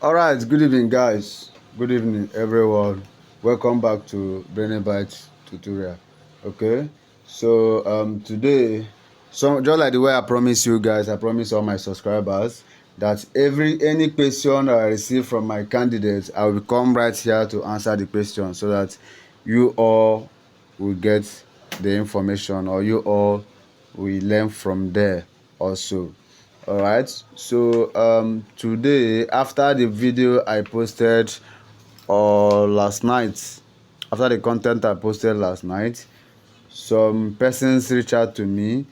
All right, good evening, guys. Good evening, everyone. Welcome back to BRAINYBITE tutorial. Okay, so today, just like the way I promised you guys, I promised all my subscribers that any question I receive from my candidates, I will come right here to answer the question so that you all will get the information, or you all will learn from there also. All right, so today, after the video I posted last night, after the content I posted last night, some persons reached out to me.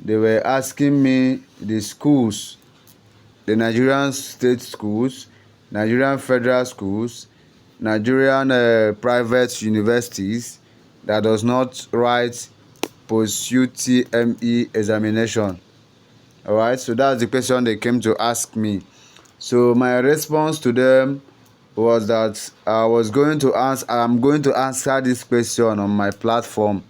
They were asking me the schools, the Nigerian state schools, Nigerian federal schools, Nigerian private universities that does not write post UTME examination. All right, so that's the question they came to ask me. So my response to them was that I'm going to answer this question on my platform,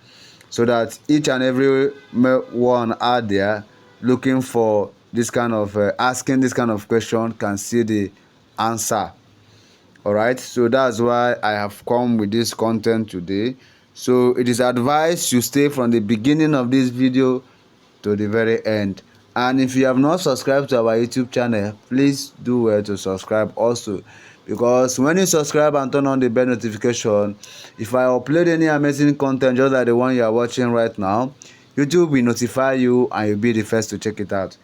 so that each and every one out there looking for this kind of asking this kind of question can see the answer. All right, so that's why I have come with this content today. So it is advised you stay from the beginning of this video to the very end. And if you have not subscribed to our YouTube channel, please do well to subscribe also, because when you subscribe and turn on the bell notification, if I upload any amazing content just like the one you are watching right now, YouTube will notify you and you'll be the first to check it out.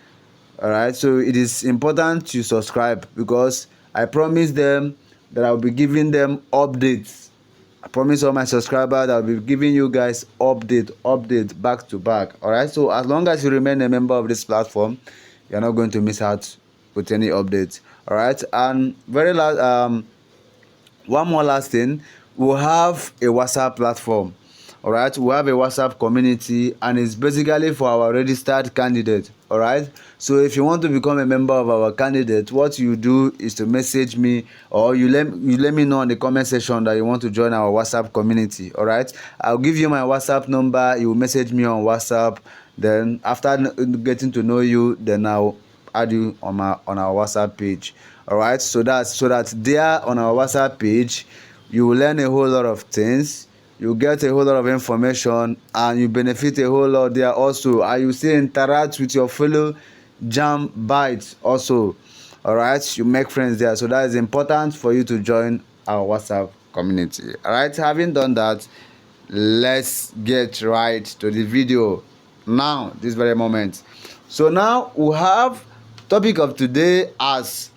All right, so it is important to subscribe, because I promise them that I'll be giving them updates. I promise all my subscribers that I'll be giving you guys update back to back. All right, so as long as you remain a member of this platform, you're not going to miss out with any updates. All right, and very last one more last thing, we'll have a WhatsApp platform. All right, we have a WhatsApp community, and it's basically for our registered candidate. All right, so if you want to become a member of our candidate, what you do is to message me, or you let me know in the comment section that you want to join our WhatsApp community. All right, I'll give you my WhatsApp number. You will message me on WhatsApp. Then after getting to know you, then I'll add you on our WhatsApp page. All right, so that there on our WhatsApp page, you will learn a whole lot of things, you get a whole lot of information, and you benefit a whole lot there also, and you still interact with your fellow jam bites also. All right, you make friends there, so that is important for you to join our WhatsApp community. All right, having done that, let's get right to the video now, this very moment. So now we have topic of today as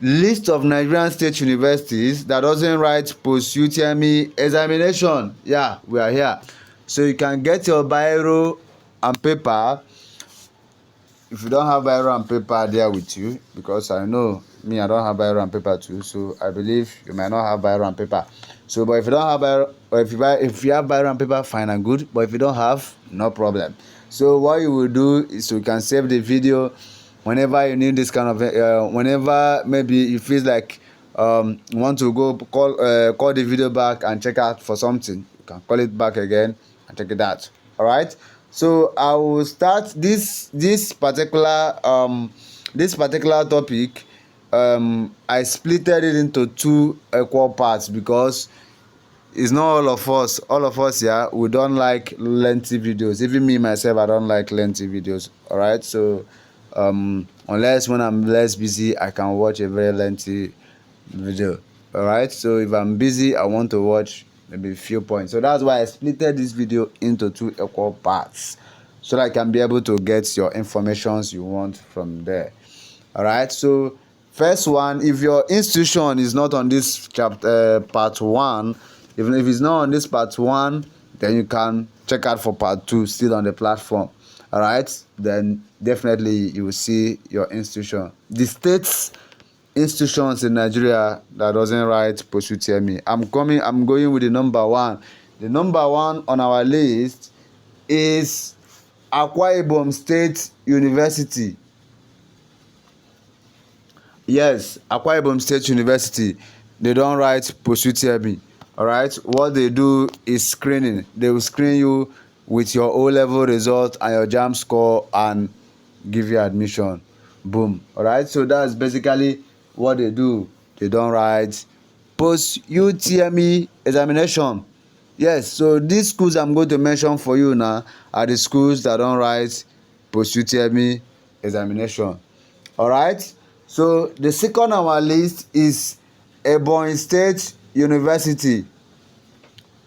list of Nigerian state universities that doesn't write post UTME examination. Yeah, we are here. So you can get your biro and paper. If you don't have biro and paper there with you, because I know me, I don't have biro and paper too, so I believe you might not have biro and paper. So, but if you don't have biro, or if you have biro and paper, fine and good. But if you don't have, no problem. So what you will do is you can save the video whenever you need this kind of whenever maybe you feel like you want to go call the video back and check out for something, you can call it back again and check it out. All right, so I will start this particular topic. I splitted it into two equal parts, because it's not all of us here, we don't like lengthy videos. Even me myself, I don't like lengthy videos. All right, so unless when I'm less busy, I can watch a very lengthy video. All right, so if I'm busy, I want to watch maybe a few points. So that's why I splitted this video into two equal parts, so that I can be able to get your informations you want from there. All right, so first one, if your institution is not on this chapter part one, even if it's not on this part one, then you can check out for part two, still on the platform. All right, then definitely you will see your institution. The states institutions in Nigeria that doesn't write post UTME. I'm going with the number one. The number one on our list is Akwa Ibom State University. Yes, Akwa Ibom State University. They don't write post UTME. All right, what they do is screening. They will screen you with your O-level result and your JAMB score and give you admission. Boom. All right, so that's basically what they do, they don't write post UTME examination. Yes, so these schools I'm going to mention for you now are the schools that don't write post UTME examination. Alright, so the second on our list is Ebonyi State University,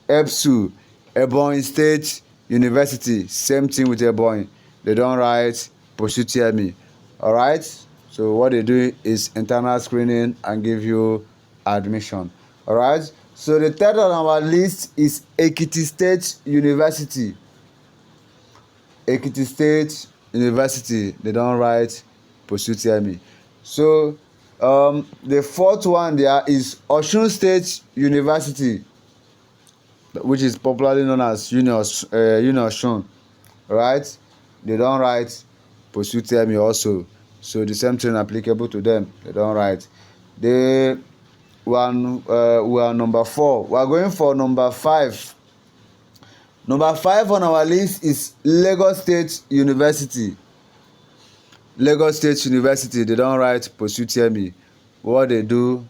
EBSU, Ebonyi State University. Same thing with Ebonyi, they don't write post UTME. Alright, so what they do is internal screening and give you admission. Alright, so the third on our list is Ekiti State University. Ekiti State University, they don't write post UTME. So the fourth one there is Osun State University, which is popularly known as Osun, right? They don't write post UTME also, so the same thing applicable to them, they don't write. We are number 4. We are going for number 5. Number 5 on our list is Lagos State University. Lagos State University, they don't write post UTME. What they do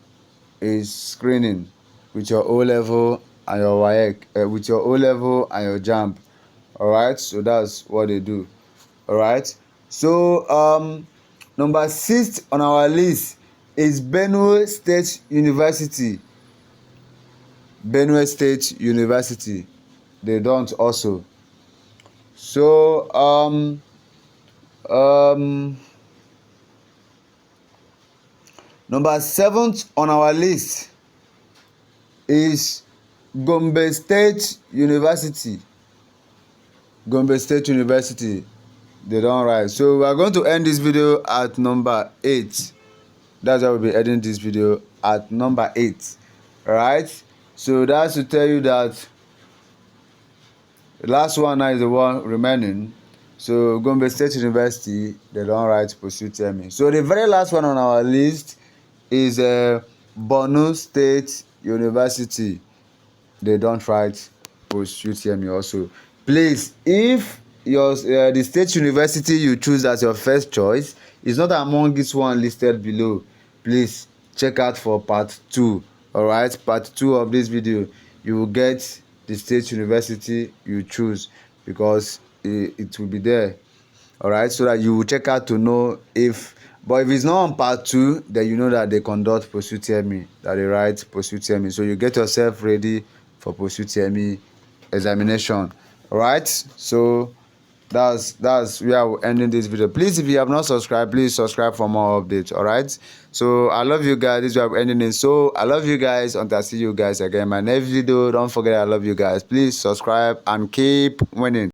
is screening with your O level and your WAEC, with your O level and your jamb. Alright, so that's what they do. Alright, so number 6 on our list is Benue State University. Benue State University, they don't also. So number 7 on our list is Gombe State University. Gombe State University, they don't write. So we are going to end this video at number 8. That's why we'll be ending this video at number 8. Alright, so that's to tell you that the last one now is the one remaining. So Gombe State University, they don't write post UTME. So the very last one on our list is Borno State University. They don't write post UTME also. Please, if the state university you choose as your first choice is not among this one listed below, please check out for part 2. Alright, part 2 of this video, you will get the state university you choose, because it will be there. Alright, so that you will check out to know if it's not on part 2, then you know that they conduct post UTME, that they write post UTME. So you get yourself ready for post UTME examination. Alright, so that's where we're ending this video. Please, if you have not subscribed, please subscribe for more updates. Alright, so I love you guys. This is where we're ending it. So I love you guys until I see you guys again in my next video. Don't forget I love you guys. Please subscribe and keep winning.